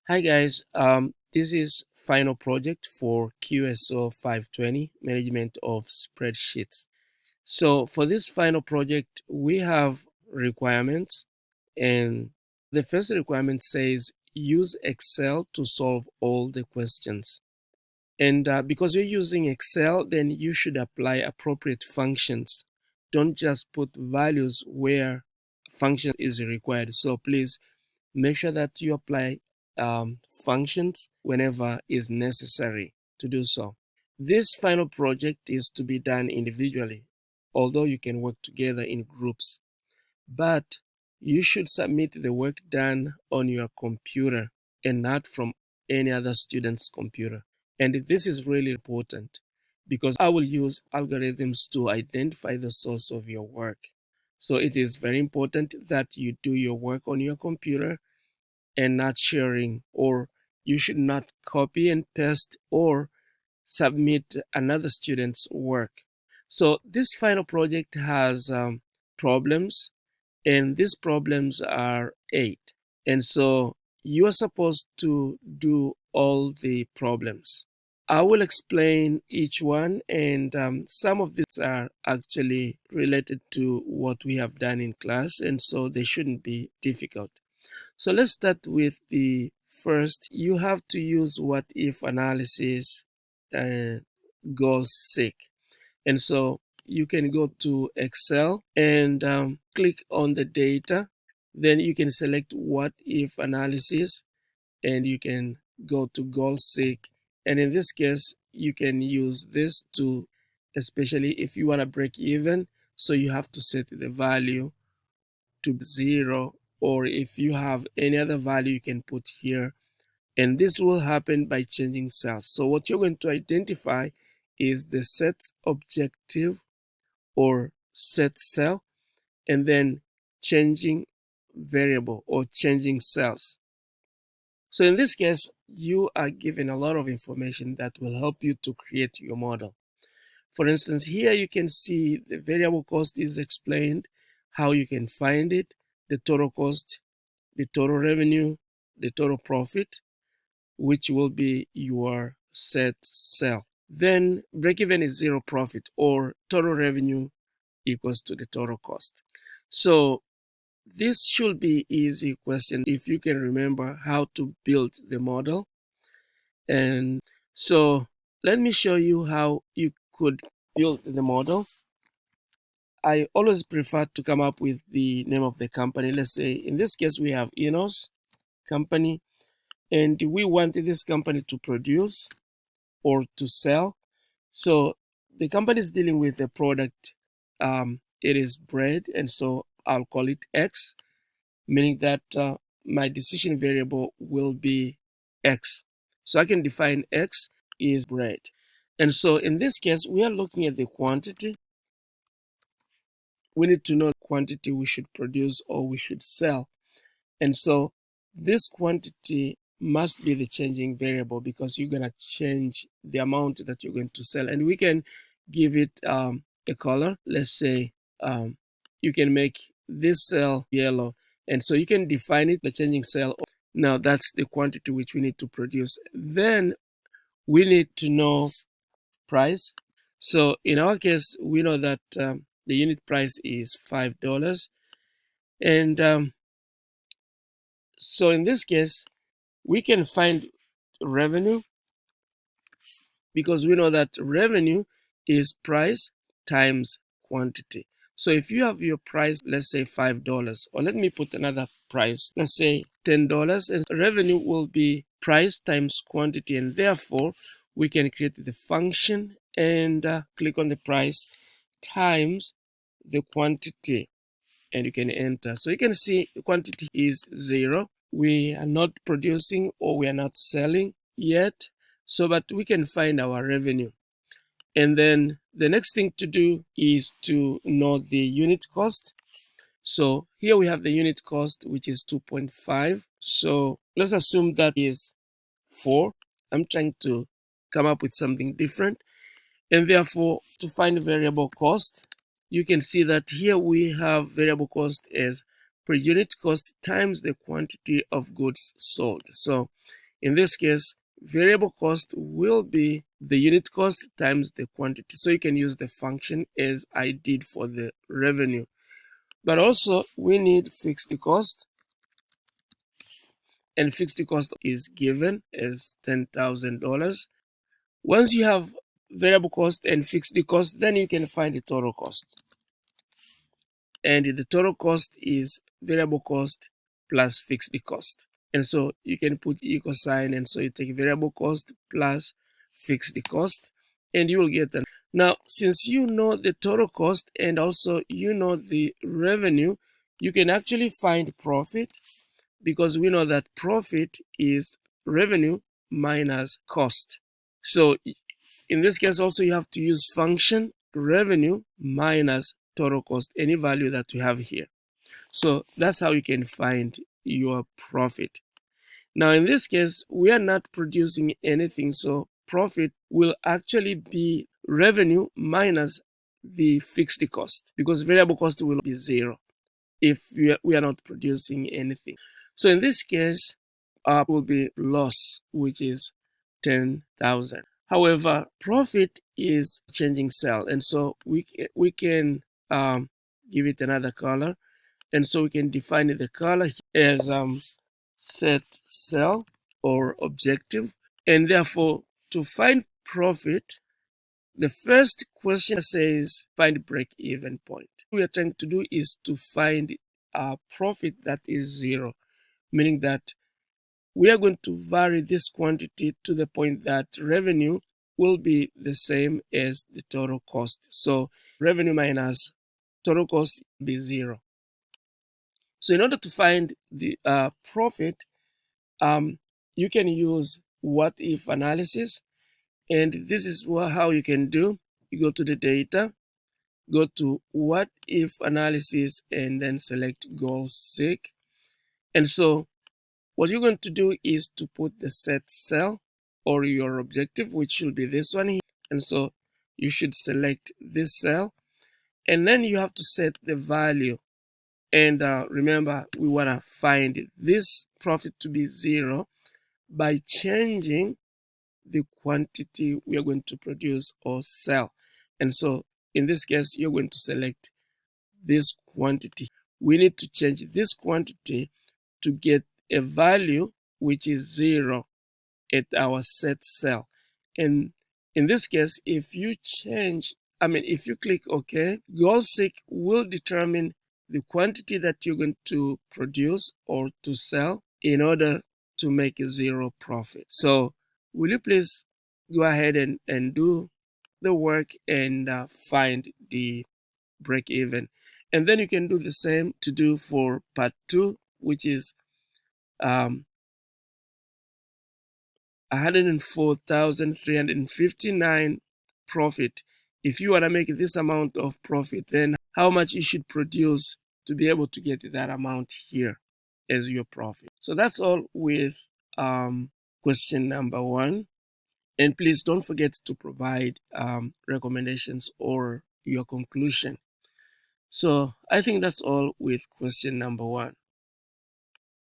Hi guys, this is final project for QSO 520 Management of Spreadsheets. So for this final project, we have requirements, and the first requirement says use Excel to solve all the questions. And because you're using Excel, then you should apply appropriate functions. Don't just put values where function is required. So please make sure that you apply functions whenever is necessary to do so. This final project is to be done individually, although you can work together in groups. But you should submit the work done on your computer and not from any other student's computer. And this is really important because I will use algorithms to identify the source of your work. So it is very important that you do your work on your computer and not sharing, or you should not copy and paste or submit another student's work. So this final project has problems, and these problems are 8. And so you are supposed to do all the problems. I will explain each one, and some of these are actually related to what we have done in class, and so they shouldn't be difficult. So let's start with the first. You have to use what if analysis goal seek. And so you can go to Excel and click on the data. Then you can select what if analysis and you can go to goal seek. And in this case, you can use this to, especially if you want to break even. So you have to set the value to 0, or if you have any other value you can put here, and this will happen by changing cells. So what you're going to identify is the set objective or set cell, and then changing variable or changing cells. So in this case, you are given a lot of information that will help you to create your model. For instance, here you can see the variable cost is explained, how you can find it, the total cost, the total revenue, the total profit, which will be your set cell. Then break even is zero profit, or total revenue equals to the total cost. So this should be easy question if you can remember how to build the model. And so let me show you how you could build the model. I always prefer to come up with the name of the company. Let's say in this case we have Enos company, and we want this company to produce or to sell. So the company is dealing with a product. It is bread, and so I'll call it X, meaning that my decision variable will be X. So I can define X is bread. And so in this case, we are looking at the quantity. We need to know the quantity we should produce or we should sell. And so this quantity must be the changing variable because you're going to change the amount that you're going to sell. And we can give it a color. Let's say you can make this cell yellow. And so you can define it, the changing cell. Now that's the quantity which we need to produce. Then we need to know price. So in our case, we know that the unit price is $5. And so in this case, we can find revenue because we know that revenue is price times quantity. So if you have your price, let's say $5, or let me put another price, let's say $10, and revenue will be price times quantity, and therefore we can create the function and click on the price times the quantity, and you can enter. So you can see the quantity is 0. We are not producing or we are not selling yet, so but we can find our revenue. And then the next thing to do is to know the unit cost. So here we have the unit cost, which is 2.5. So let's assume that is 4. I'm trying to come up with something different. And therefore, to find variable cost, you can see that here we have variable cost as per unit cost times the quantity of goods sold. So in this case, variable cost will be the unit cost times the quantity. So you can use the function as I did for the revenue. But also we need fixed cost, and fixed cost is given as $10,000. Once you have variable cost and fixed cost, then you can find the total cost. And the total cost is variable cost plus fixed cost. And so you can put equal sign, and so you take variable cost plus fixed cost, and you will get that. Now, since you know the total cost and also you know the revenue, you can actually find profit, because we know that profit is revenue minus cost. So in this case also you have to use function revenue minus total cost, any value that we have here. So that's how you can find your profit. Now in this case, we are not producing anything, so profit will actually be revenue minus the fixed cost, because variable cost will be 0 if we are not producing anything. So in this case, will be loss, which is 10,000. However, profit is changing cell, and so we can give it another color, and so we can define the color as set cell or objective. And therefore, to find profit, the first question says find break-even point. What we are trying to do is to find a profit that is 0, meaning that we are going to vary this quantity to the point that revenue will be the same as the total cost. So revenue minus total cost will be 0. So in order to find the profit, you can use what if analysis, and this is how you can do. You go to the data, go to what if analysis, and then select goal seek. And so what you're going to do is to put the set cell or your objective, which should be this one here. And so you should select this cell, and then you have to set the value. And remember, we want to find this profit to be 0 by changing the quantity we are going to produce or sell. And so in this case, you're going to select this quantity. We need to change this quantity to get a value which is 0 at our set cell. And in this case, if you click OK, goal seek will determine the quantity that you're going to produce or to sell in order to make a 0 profit. So will you please go ahead and do the work and find the break even. And then you can do the same to do for part 2, which is 104,359 profit. If you want to make this amount of profit, then how much you should produce to be able to get that amount here as your profit. So that's all with question number 1. And please don't forget to provide recommendations or your conclusion. So I think that's all with question number 1.